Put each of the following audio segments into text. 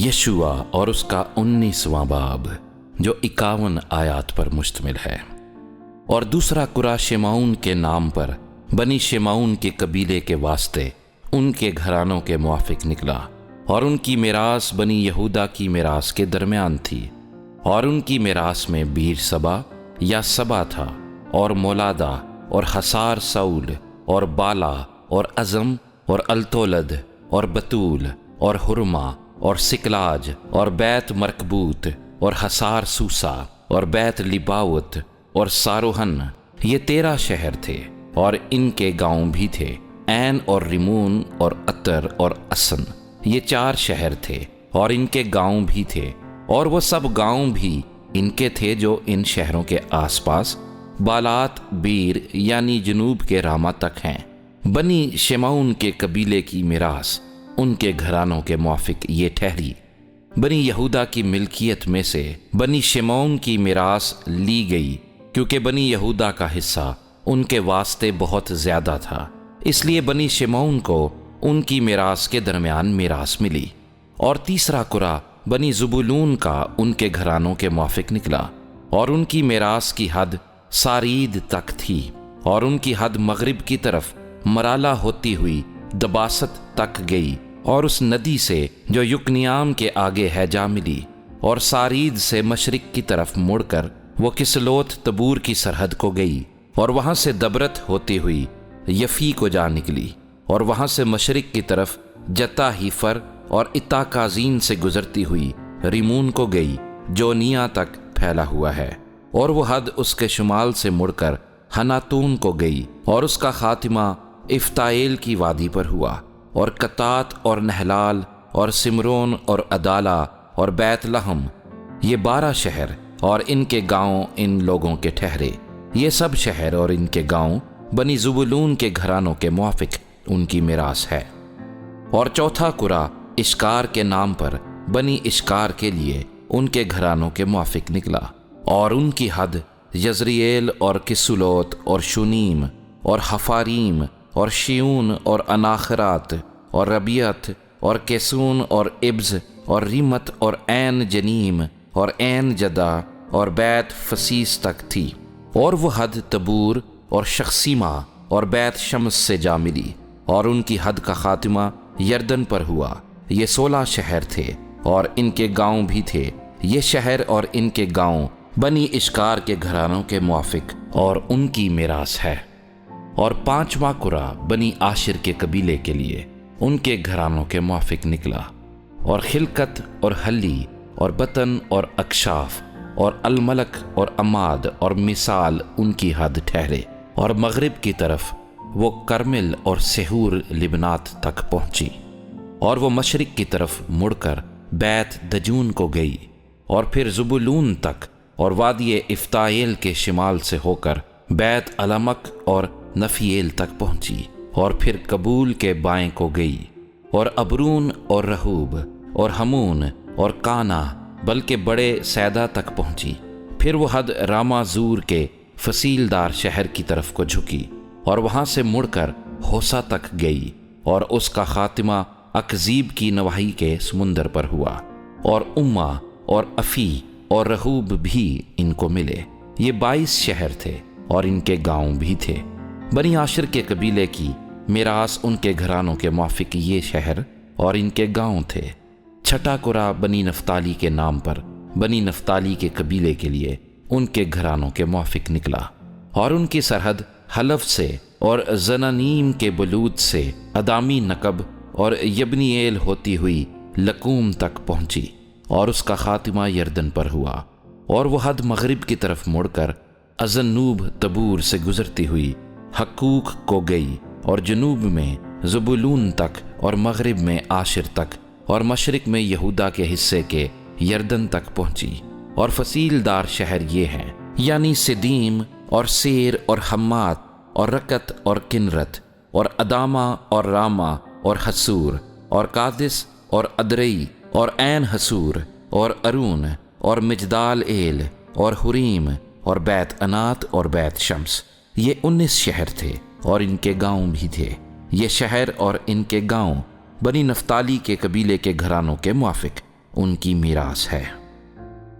یشوع اور اس کا 19واں باب جو 51 آیات پر مشتمل ہے۔ اور دوسرا قرہ شمعون کے نام پر بنی شمعون کے قبیلے کے واسطے ان کے گھرانوں کے موافق نکلا، اور ان کی میراث بنی یہودا کی میراث کے درمیان تھی، اور ان کی میراث میں بیر سبا یا سبا تھا، اور مولادا اور حصار سول اور بالا اور عزم اور التولد اور بتول اور حرما اور سکلاج اور بیت مرکبوت اور حصار سوسا اور بیت لباوت اور ساروہن، یہ 13 شہر تھے، اور ان کے گاؤں بھی تھے۔ عین اور ریمون اور اتر اور اسن، یہ 4 شہر تھے، اور ان کے گاؤں بھی تھے، اور وہ سب گاؤں بھی ان کے تھے جو ان شہروں کے آس پاس بالات بیر یعنی جنوب کے راما تک ہیں۔ بنی شمعون کے قبیلے کی میراث ان کے گھرانوں کے موافق یہ ٹھہری۔ بنی یہودا کی ملکیت میں سے بنی شمعون کی میراث لی گئی، کیونکہ بنی یہودا کا حصہ ان کے واسطے بہت زیادہ تھا، اس لیے بنی شمعون کو ان کی میراث کے درمیان میراث ملی۔ اور تیسرا قرہ بنی زبولون کا ان کے گھرانوں کے موافق نکلا، اور ان کی میراث کی حد سارید تک تھی، اور ان کی حد مغرب کی طرف مرالہ ہوتی ہوئی دباست تک گئی، اور اس ندی سے جو یکنیام کے آگے ہے جا ملی، اور سارید سے مشرق کی طرف مڑ کر وہ کسلوت تبور کی سرحد کو گئی، اور وہاں سے دبرت ہوتی ہوئی یفی کو جا نکلی، اور وہاں سے مشرق کی طرف جتا ہیفر اور اتا کازین سے گزرتی ہوئی ریمون کو گئی جو نیا تک پھیلا ہوا ہے، اور وہ حد اس کے شمال سے مڑ کر ہناتون کو گئی، اور اس کا خاتمہ افتائل کی وادی پر ہوا، اور قطات اور نہلال اور سمرون اور عدالہ اور بیت لحم، یہ 12 شہر اور ان کے گاؤں ان لوگوں کے ٹھہرے۔ یہ سب شہر اور ان کے گاؤں بنی زبولون کے گھرانوں کے موافق ان کی میراث ہے۔ اور چوتھا قرہ اشکار کے نام پر بنی اشکار کے لیے ان کے گھرانوں کے موافق نکلا، اور ان کی حد یزرییل اور کسلوت اور شونیم اور حفاریم اور شیون اور اناخرات اور ربیعت اور کیسون اور ابز اور ریمت اور عین جنیم اور عین جدا اور بیت فسیس تک تھی، اور وہ حد تبور اور شخصیمہ اور بیت شمس سے جا ملی، اور ان کی حد کا خاتمہ یردن پر ہوا۔ یہ 16 شہر تھے، اور ان کے گاؤں بھی تھے۔ یہ شہر اور ان کے گاؤں بنی اشکار کے گھرانوں کے موافق اور ان کی میراث ہے۔ اور 5واں قرہ بنی عاشر کے قبیلے کے لیے ان کے گھرانوں کے موافق نکلا، اور خلقت اور حلی اور بطن اور اکشاف اور الملک اور عماد اور مثال ان کی حد ٹھہرے، اور مغرب کی طرف وہ کرمل اور سہور لبنات تک پہنچی، اور وہ مشرق کی طرف مڑ کر بیت دجون کو گئی، اور پھر زبولون تک، اور وادی افتائل کے شمال سے ہو کر بیت علمک اور نفیل تک پہنچی، اور پھر قبول کے بائیں کو گئی، اور ابرون اور رہوب اور ہمون اور کانا بلکہ بڑے سیدا تک پہنچی۔ پھر وہ حد راما زور کے فصیلدار شہر کی طرف کو جھکی، اور وہاں سے مڑ کر ہوسا تک گئی، اور اس کا خاتمہ اکزیب کی نواحی کے سمندر پر ہوا، اور اما اور افی اور رہوب بھی ان کو ملے۔ یہ 22 شہر تھے، اور ان کے گاؤں بھی تھے۔ بنی عاشر کے قبیلے کی میراث ان کے گھرانوں کے موافق یہ شہر اور ان کے گاؤں تھے۔ چھٹا قرہ بنی نفتالی کے نام پر بنی نفتالی کے قبیلے کے لیے ان کے گھرانوں کے موافق نکلا، اور ان کی سرحد حلف سے اور زنانیم کے بلود سے ادامی نقب اور یبنییل ہوتی ہوئی لکوم تک پہنچی، اور اس کا خاتمہ یردن پر ہوا، اور وہ حد مغرب کی طرف مڑ کر ازنوب تبور سے گزرتی ہوئی حقوق کو گئی، اور جنوب میں زبولون تک، اور مغرب میں عاشر تک، اور مشرق میں یہودا کے حصے کے یردن تک پہنچی۔ اور فصیلدار شہر یہ ہیں، یعنی سدیم اور سیر اور حمات اور رکت اور کنرت اور ادامہ اور راما اور حسور اور قادس اور ادرئی اور عین حسور اور ارون اور مجدال ایل اور حریم اور بیت انات اور بیت شمس، یہ 19 شہر تھے، اور ان کے گاؤں بھی تھے۔ یہ شہر اور ان کے گاؤں بنی نفتالی کے قبیلے کے گھرانوں کے موافق ان کی میراث ہے۔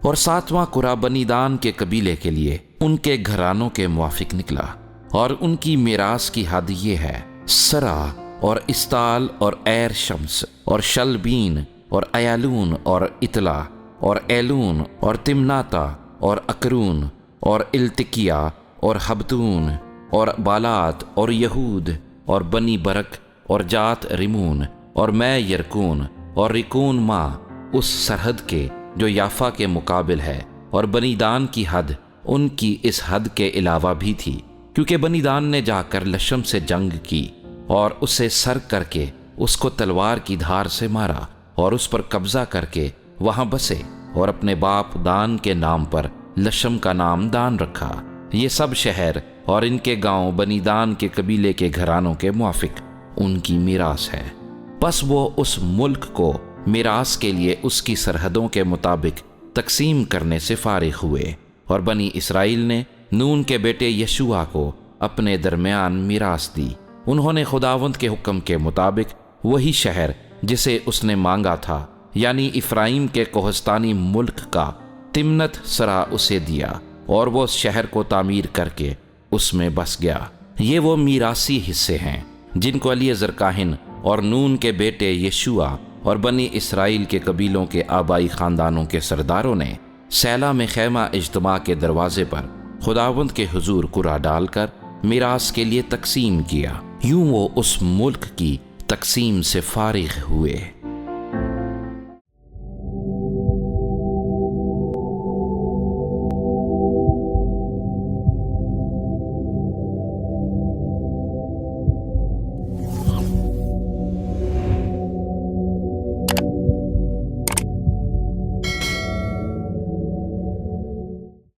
اور 7واں قرہ بنی دان کے قبیلے کے لیے ان کے گھرانوں کے موافق نکلا، اور ان کی میراث کی حد یہ ہے: سرا اور استال اور ایر شمس اور شلبین اور ایالون اور اطلا اور ایلون اور تمناتا اور اکرون اور التکیا اور حبتون اور بالات اور یہود اور بنی برک اور جات ریمون اور میں یرکون اور ریکون ماں اس سرحد کے جو یافا کے مقابل ہے، اور بنی دان کی حد ان کی اس حد کے علاوہ بھی تھی، کیونکہ بنی دان نے جا کر لشم سے جنگ کی اور اسے سر کر کے اس کو تلوار کی دھار سے مارا اور اس پر قبضہ کر کے وہاں بسے، اور اپنے باپ دان کے نام پر لشم کا نام دان رکھا۔ یہ سب شہر اور ان کے گاؤں بنی دان کے قبیلے کے گھرانوں کے موافق ان کی میراث ہے۔ پس وہ اس ملک کو میراث کے لیے اس کی سرحدوں کے مطابق تقسیم کرنے سے فارغ ہوئے، اور بنی اسرائیل نے نون کے بیٹے یشوع کو اپنے درمیان میراث دی۔ انہوں نے خداوند کے حکم کے مطابق وہی شہر جسے اس نے مانگا تھا، یعنی افرائیم کے کوہستانی ملک کا تمنت سرا اسے دیا، اور وہ اس شہر کو تعمیر کر کے اس میں بس گیا۔ یہ وہ میراثی حصے ہیں جن کو الیعزر کاہن اور نون کے بیٹے یشوع اور بنی اسرائیل کے قبیلوں کے آبائی خاندانوں کے سرداروں نے سیلا میں خیمہ اجتماع کے دروازے پر خداوند کے حضور قرعہ ڈال کر میراث کے لیے تقسیم کیا۔ یوں وہ اس ملک کی تقسیم سے فارغ ہوئے۔